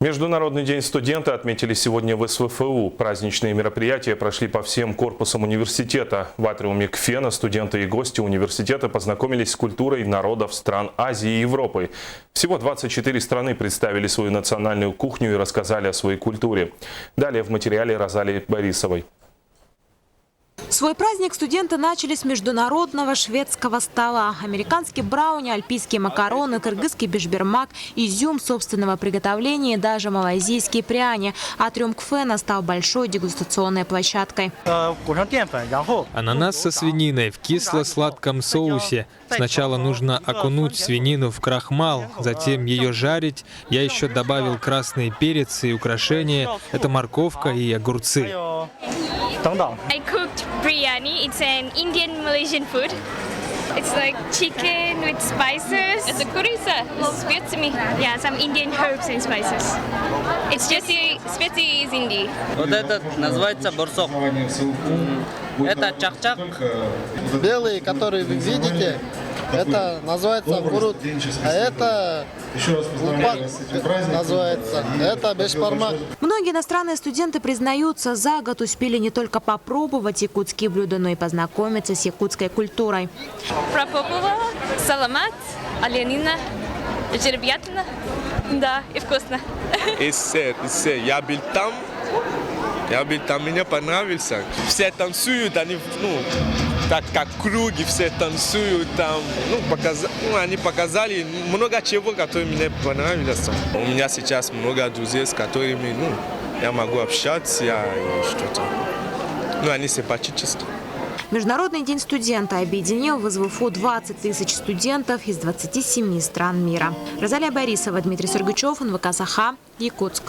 Международный день студента отметили сегодня в СВФУ. Праздничные мероприятия прошли по всем корпусам университета. В атриуме КФЕНа студенты и гости университета познакомились с культурой народов стран Азии и Европы. Всего 24 страны представили свою национальную кухню и рассказали о своей культуре. Далее в материале Розалии Борисовой. Свой праздник студенты начали с международного шведского стола. Американские брауни, альпийские макароны, кыргызский бешбермак, изюм собственного приготовления и даже малайзийские пряни. Атриум КФЕНа стал большой дегустационной площадкой. Ананас со свининой в кисло-сладком соусе. Сначала нужно окунуть свинину в крахмал, затем ее жарить. Я еще добавил красный перец и украшения. Это морковка и огурцы. I cooked biryani. It's an Indian Malaysian food. It's like chicken with spices. It's a kurisa. Spicy. Yeah, some Indian herbs and spices. It's just spicy is Hindi. Вот этот называется борсок. Это чак-чак. Белые, которые вы видите, это называется гурут, а это лупак называется, это бешбермак. Многие иностранные студенты признаются, за год успели не только попробовать якутские блюда, но и познакомиться с якутской культурой. Пропробовала саламат, оленина, жеребятина. Да, и вкусно. Я был там, мне понравился. Все танцуют, они, как круги, все танцуют там. Они показали много чего, которые мне понравилось. У меня сейчас много друзей, с которыми, я могу общаться и что-то. Они симпатические. Международный день студента объединил в СВФУ 20 тысяч студентов из 27 стран мира. Розалия Борисова, Дмитрий Сургучев, НВК Саха, Якутск.